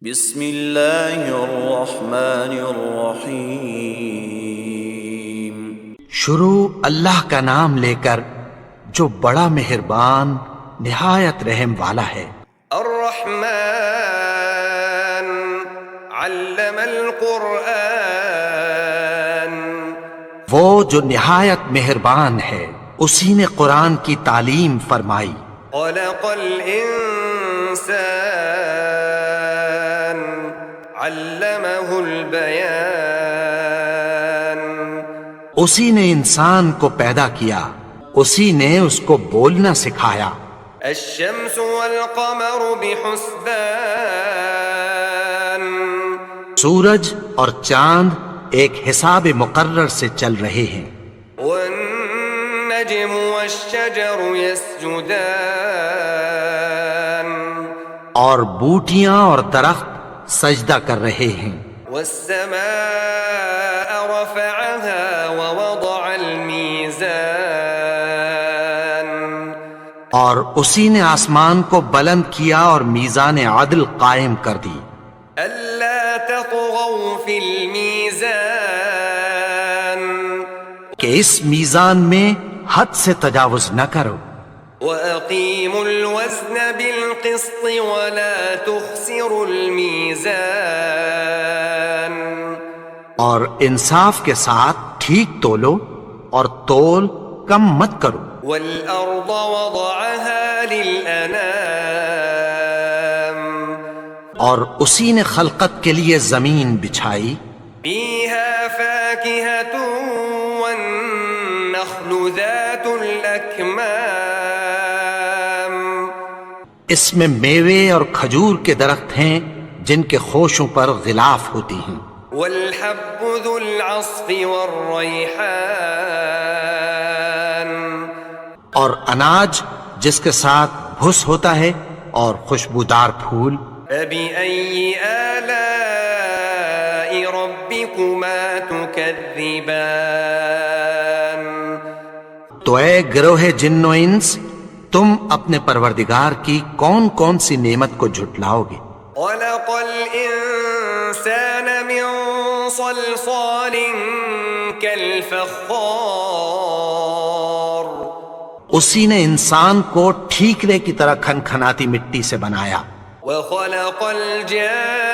بسم اللہ الرحمن الرحیم۔ شروع اللہ کا نام لے کر جو بڑا مہربان نہایت رحم والا ہے۔ الرحمن علم القرآن، وہ جو نہایت مہربان ہے اسی نے قرآن کی تعلیم فرمائی۔ خلق الانسان علمہ البیان، اسی نے انسان کو پیدا کیا، اسی نے اس کو بولنا سکھایا۔ الشمس والقمر بحسبان، سورج اور چاند ایک حساب مقرر سے چل رہے ہیں۔ والنجم والشجر يسجدان، اور بوٹیاں اور درخت سجدہ کر رہے ہیں۔ والسماء رفعها ووضع الميزان، اور اسی نے آسمان کو بلند کیا اور میزان عدل قائم کر دی۔ ألا تطغوا في الميزان، کہ اس میزان میں حد سے تجاوز نہ کرو۔ وأقيموا الوزن بالقسط ولا تخسروا الميزان، اور انصاف کے ساتھ ٹھیک تولو اور تول کم مت کرو۔ والأرض وضعها للأنام، اور اسی نے خلقت کے لیے زمین بچھائی، فيها فاكهة والنخل ذات الأكمام، اس میں میوے اور کھجور کے درخت ہیں جن کے خوشوں پر غلاف ہوتی ہیں، والحب ذو العصف والريحان، اور اناج جس کے ساتھ بھس ہوتا ہے اور خوشبودار پھول۔ فبأي آلاء ربكما تكذبان، تو اے گروہ جن و انس، تم اپنے پروردگار کی کون کون سی نعمت کو جھٹلاؤ گے؟ خلق الإنسان من صلصال كالفخار، اسی نے انسان کو ٹھیکرے کی طرح کھنکھناتی مٹی سے بنایا۔ وخلق الجان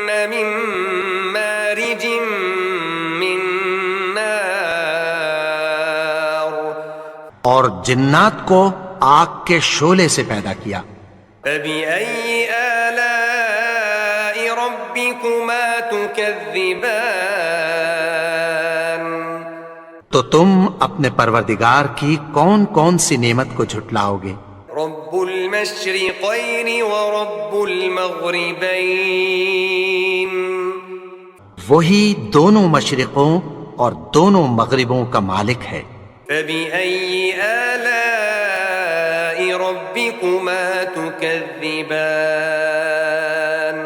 من مارج من نار، اور جنات کو آگ کے شعلے سے پیدا کیا۔ فبأي آلاء ربكما تكذبان، تو تم اپنے پروردگار کی کون کون سی نعمت کو جھٹلاؤ گے؟ رب المشرقين ورب المغربين، وہی دونوں مشرقوں اور دونوں مغربوں کا مالک ہے۔ فبأي آلاء ربكما تكذبان،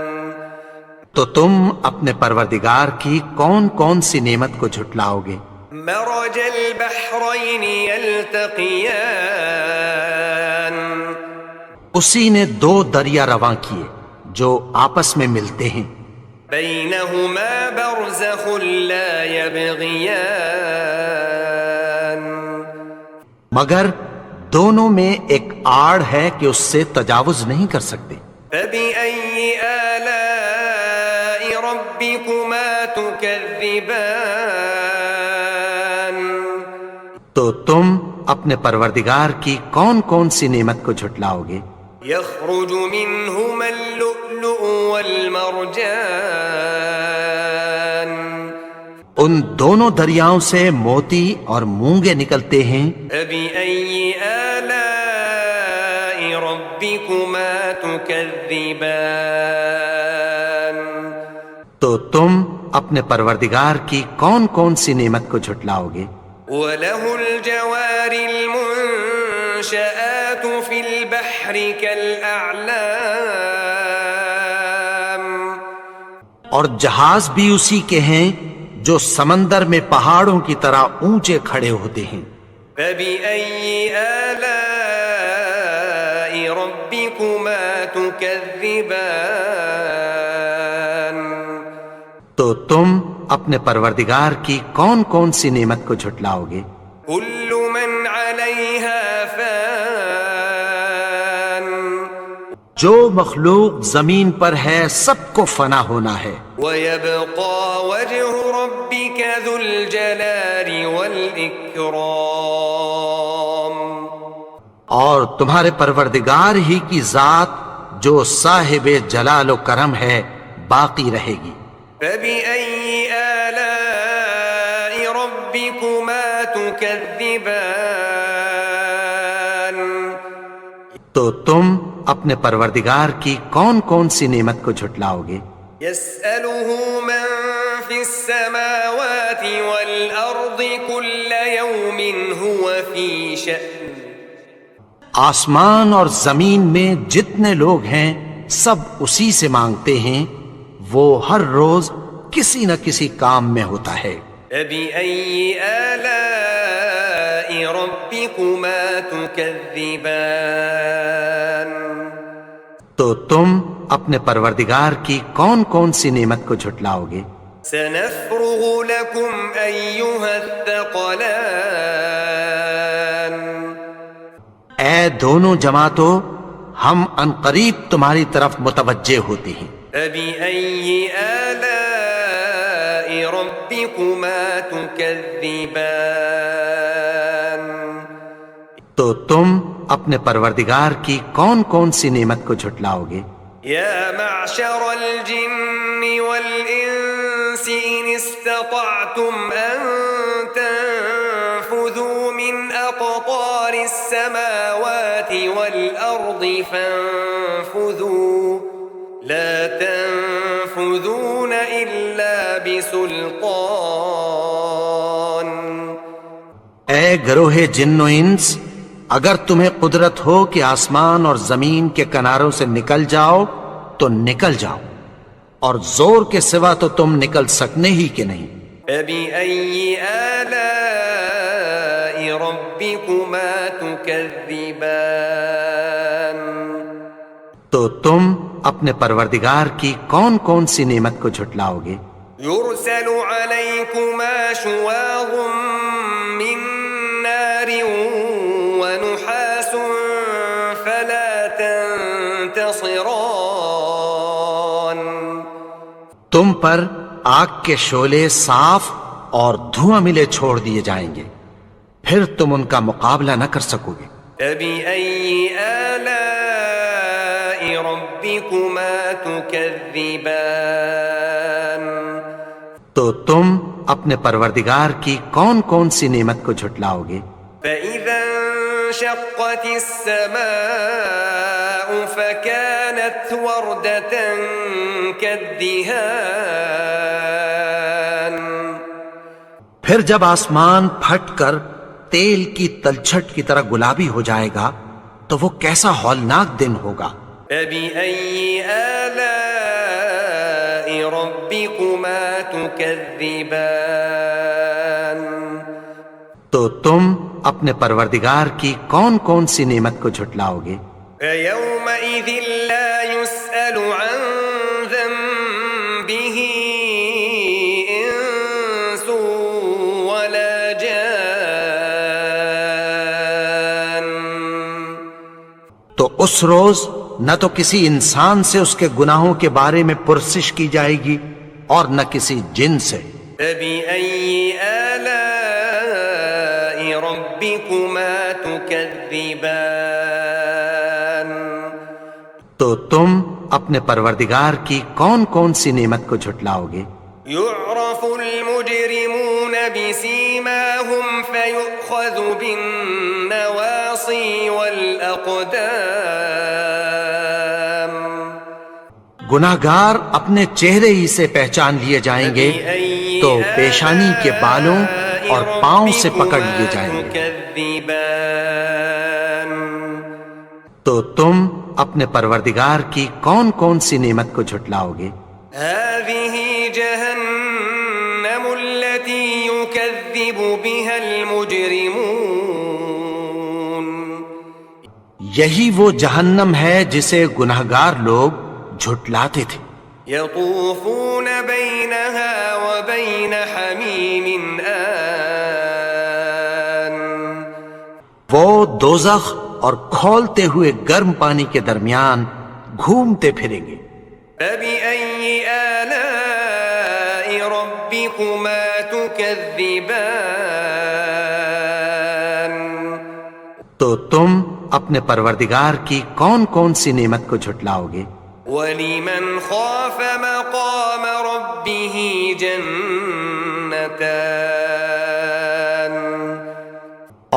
تو تم اپنے پروردگار کی کون کون سی نعمت کو جھٹلاؤ گے؟ مرج البحرين يلتقيان، اسی نے دو دریا رواں کیے جو آپس میں ملتے ہیں، بينهما برزخ لا يبغيان، مگر دونوں میں ایک آڑ ہے کہ اس سے تجاوز نہیں کر سکتے۔ فبأي آلاء ربكما تكذبان، تو تم اپنے پروردگار کی کون کون سی نعمت کو جھٹلاؤ گے؟ يخرج منهما اللؤلؤ والمرجان، ان دونوں دریاؤں سے موتی اور مونگے نکلتے ہیں۔ فبأي آلاء ربكما تكذبان، تو تم اپنے پروردگار کی کون کون سی نعمت کو جھٹلاؤ گے؟ وله الجوار المنشآت في البحر كالأعلام، اور جہاز بھی اسی کے ہیں جو سمندر میں پہاڑوں کی طرح اونچے کھڑے ہوتے ہیں۔ فبأي آلاء ربكما ربكما تكذبان تو تم اپنے پروردگار کی کون کون سی نعمت کو جھٹلاؤ گے؟ كل من عليها فان جو مخلوق زمین پر ہے سب کو فنا ہونا ہے، ويبقى وجه ربك ذو الجلال والإكرام اور تمہارے پروردگار ہی کی ذات جو صاحب جلال و کرم ہے باقی رہے گی۔ فبأي آلاء ربكما تكذبان تو تم اپنے پروردگار کی کون کون سی نعمت کو جھٹلاؤ گے؟ يسأله من في السماوات والأرض كل يوم هو في شأن آسمان اور زمین میں جتنے لوگ ہیں سب اسی سے مانگتے ہیں، وہ ہر روز کسی نہ کسی کام میں ہوتا ہے۔ فبأي آلاء ربكما تكذبان تو تم اپنے پروردگار کی کون کون سی نعمت کو جھٹلاؤ گے؟ سنفرغ لكم أيها الثقلان اے دونوں جماعتوں، ہم عنقریب تمہاری طرف متوجہ ہوتے ہیں۔ فبأي آلاء ربكما تكذبان تو تم اپنے پروردگار کی کون کون سی نعمت کو جھٹلاؤ گے؟ يا معشر الجن والإنس إن استطعتم أن تنفذوا من أقطار السماوات والأرض فانفذوا لا تنفذون إلا بسلطان اے گروہ جن و انس، اگر تمہیں قدرت ہو کہ آسمان اور زمین کے کناروں سے نکل جاؤ تو نکل جاؤ، اور زور کے سوا تو تم نکل سکنے ہی کہ نہیں۔ فبأي آلاء ربكما تكذبان تو تم اپنے پروردگار کی کون کون سی نعمت کو جھٹلاؤ گے؟ يرسل عليكما شواظ من نار ونحاس فلا تنتصران تم پر آگ کے شعلے صاف اور دھواں ملے چھوڑ دیے جائیں گے، پھر تم ان کا مقابلہ نہ کر سکو گے۔ فبأي آلاء ربكما تكذبان تو تم اپنے پروردگار کی کون کون سی نعمت کو جھٹلاؤ گے؟ فإذا انشقت السماء فكانت وردة كالدهان پھر جب آسمان پھٹ کر تیل کی تلچھٹ کی طرح گلابی ہو جائے گا تو وہ کیسا ہولناک دن ہوگا۔ فبأي آلاء ربكما تكذبان تو تم اپنے پروردگار کی کون کون سی نعمت کو جھٹلاؤ گے؟ فيومئذ لا يسأل عن ذنبه إنس ولا جان تو اس روز نہ تو کسی انسان سے اس کے گناہوں کے بارے میں پرسش کی جائے گی اور نہ کسی جن سے۔ فبأي آلاء ربكما تكذبان تو تم اپنے پروردگار کی کون کون سی نعمت کو جھٹلاؤ گے؟ يعرف المجرمون بسيماهم فيؤخذ بالنواصي والأقدام گناہگار اپنے چہرے ہی سے پہچان لیے جائیں گے تو پیشانی کے بالوں اور پاؤں سے پکڑ لیے جائیں گے۔ تكذبان تو تم اپنے پروردگار کی کون کون سی نعمت کو جھٹلاؤ گے؟ هذه جهنم التي يكذب بها المجرمون یہی وہ جہنم ہے جسے گنہگار لوگ جھٹلاتے تھے۔ يطوفون بينها وبين حميم آن وہ دوزخ اور کھولتے ہوئے گرم پانی کے درمیان گھومتے پھریں گے۔ فبأي آلاء ربكما تكذبان تو تم اپنے پروردگار کی کون کون سی نعمت کو جھٹلاؤ گے؟ ولمن خاف مقام ربه جنتان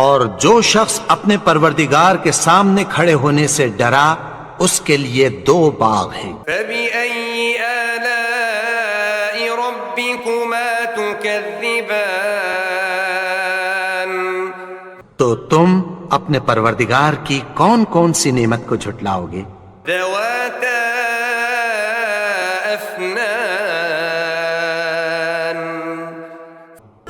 اور جو شخص اپنے پروردگار کے سامنے کھڑے ہونے سے ڈرا اس کے لیے 2 باغ ہیں۔ فبأي آلاء ربكما تكذبان تو تم اپنے پروردگار کی کون کون سی نعمت کو جھٹلاؤ گے؟ ذواتا أفنان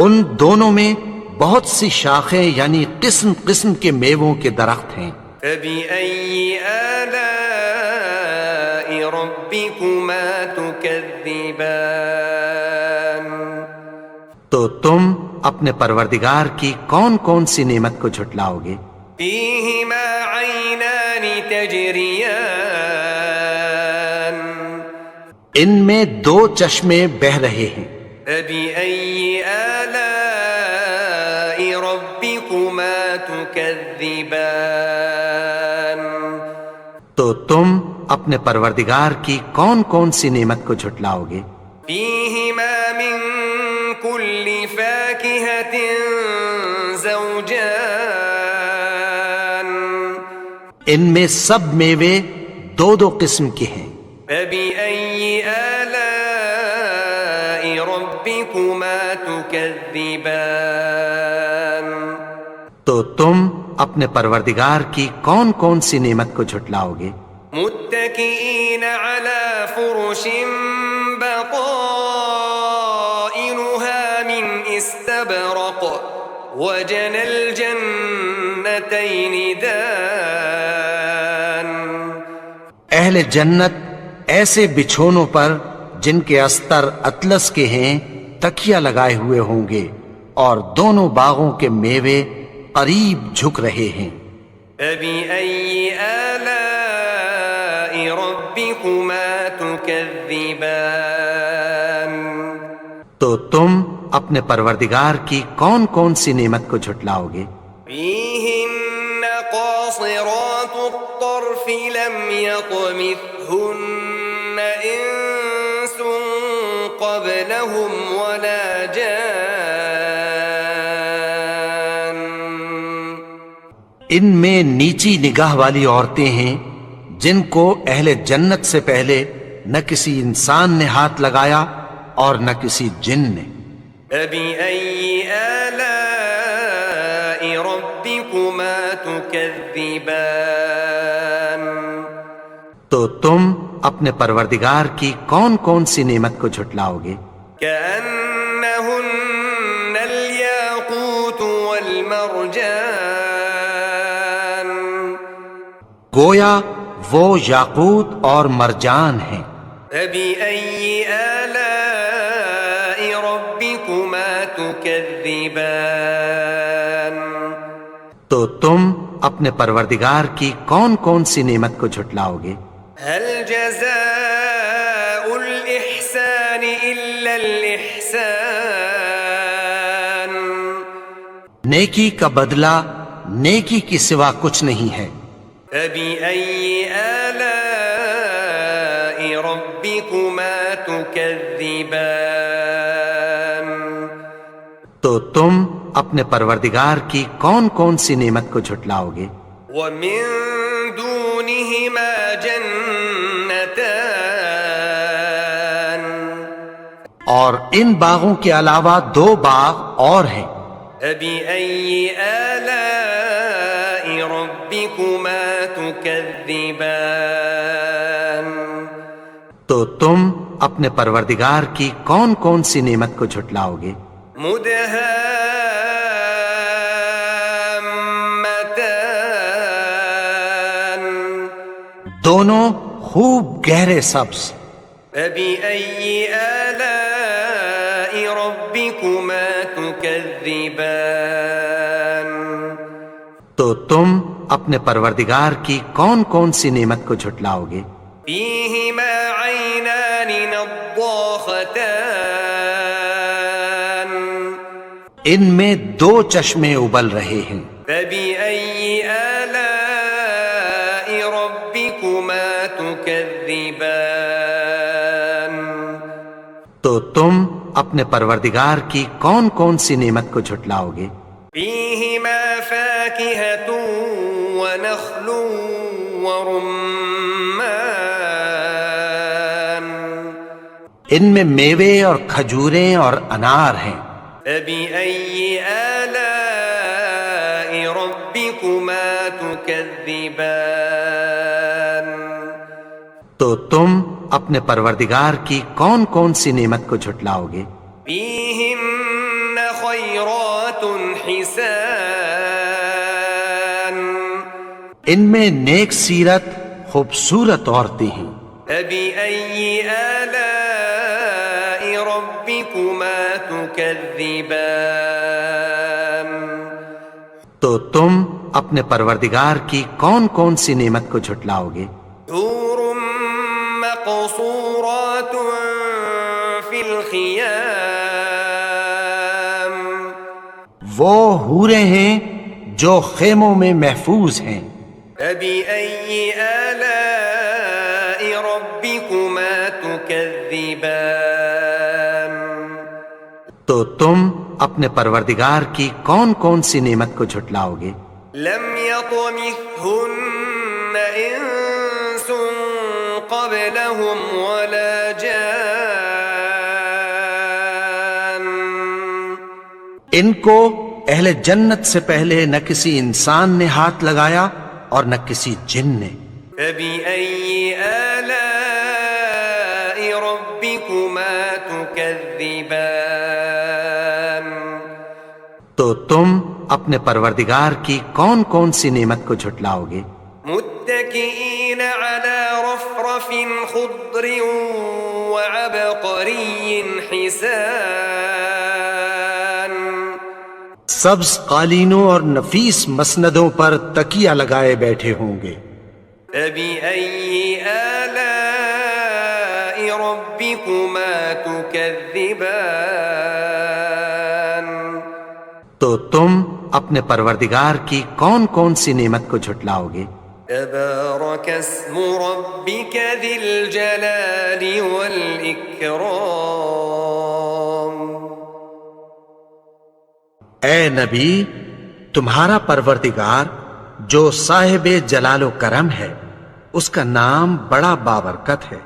ان دونوں میں بہت سی شاخیں یعنی قسم قسم کے میووں کے درخت ہیں۔ فبأي آلاء ربكما تكذبان تو تم اپنے پروردگار کی کون کون سی نعمت کو جھٹلاؤ گے؟ فيهما عينان تجريان ان میں 2 چشمے بہ رہے ہیں۔ فبأي آلاء ربكما تكذبان تو تم اپنے پروردگار کی کون کون سی نعمت کو جھٹلاؤ گے؟ فيهما من كل فاكهة زوجان ان میں سب میوے 2 قسم کے ہیں۔ فبأي آلاء ربكما تكذبان تو تم اپنے پروردگار کی کون کون سی نعمت کو جھٹلاؤ گے؟ متكئين على فرش بطائنها من استبرق وجنى الجنتين دان اہل جنت ایسے بچھونوں پر جن کے استر اطلس کے ہیں تکیہ لگائے ہوئے ہوں گے اور دونوں باغوں کے میوے قریب جھک رہے ہیں۔ فبأي آلاء ربكما تكذبان تو تم اپنے پروردگار کی کون کون سی نعمت کو جھٹلاؤ گے؟ فيهن قاصرات الطرف لم يطمثهن إنس قبلهم ولا جان ان میں نیچی نگاہ والی عورتیں ہیں جن کو اہل جنت سے پہلے نہ کسی انسان نے ہاتھ لگایا اور نہ کسی جن نے۔ فبأي آلاء ربكما تكذبان تو تم اپنے پروردگار کی کون کون سی نعمت کو جھٹلاؤ گے؟ كأنهن الياقوت والمرجان گویا وہ یاقوت اور مرجان ہیں۔ فبأي آلاء ربكما تكذبان تو تم اپنے پروردگار کی کون کون سی نعمت کو جھٹلاؤ گے؟ هل جزاء الإحسان إلا الإحسان نیکی کا بدلہ نیکی کی سوا کچھ نہیں ہے۔ فبأي آلاء ربكما تكذبان تو تم اپنے پروردگار کی کون کون سی نعمت کو جھٹلاؤ گے؟ ومن دونهما جنتان اور ان باغوں کے علاوہ 2 باغ اور ہیں۔ فبأي آلاء ربكما تكذبان تو تم اپنے پروردگار کی کون کون سی نعمت کو جھٹلاؤ گے؟ مدهامتان دونوں خوب گہرے سبز. فبأي آلاء ربكما تكذبان تو تم اپنے پروردگار کی کون کون سی نعمت کو جھٹلاؤ گے؟ فيهما عينان نضاختان ان میں دو چشمے ابل رہے ہیں. فبأي آلاء ربكما تكذبان تو تم اپنے پروردگار کی کون کون سی نعمت کو جھٹلاؤ گے؟ فيهما فاكهة ونخل ورمان ان میں میوے اور کھجوریں اور انار ہیں. فبأي آلاء ربكما تكذبان تو تم اپنے پروردگار کی کون کون سی نعمت کو جھٹلاؤ گے؟ فيهن خيرات حسان ان میں نیک سیرت خوبصورت عورتیں ہیں. فبأي آلاء ربكما تكذبان تو تم اپنے پروردگار کی کون کون سی نعمت کو جھٹلاؤ گے؟ حور مقصورات في الخيام وہ حوریں ہیں جو خیموں میں محفوظ ہیں. فبأي آلاء ربكما تكذبان تو تم اپنے پروردگار کی کون کون سی نعمت کو جھٹلاؤ گے؟ لم يطمثهن إنس قبلهم ولا جان ان کو اہل جنت سے پہلے نہ کسی انسان نے ہاتھ لگایا اور نہ کسی جن نے. فبأي آلاء ربكما تكذبان تو تم اپنے پروردگار کی کون کون سی نعمت کو جھٹلاؤ گے؟ متكئين على رفرف خضر وعبقري حسان سبز قالینوں اور نفیس مسندوں پر تکیہ لگائے بیٹھے ہوں گے. فبأي آلاء ربكما تكذبان تو تم اپنے پروردگار کی کون کون سی نعمت کو جھٹلاؤ گے؟ تبارك اسم ربك ذي الجلال والإكرام اے نبی، تمہارا پروردگار جو صاحب جلال و کرم ہے، اس کا نام بڑا بابرکت ہے.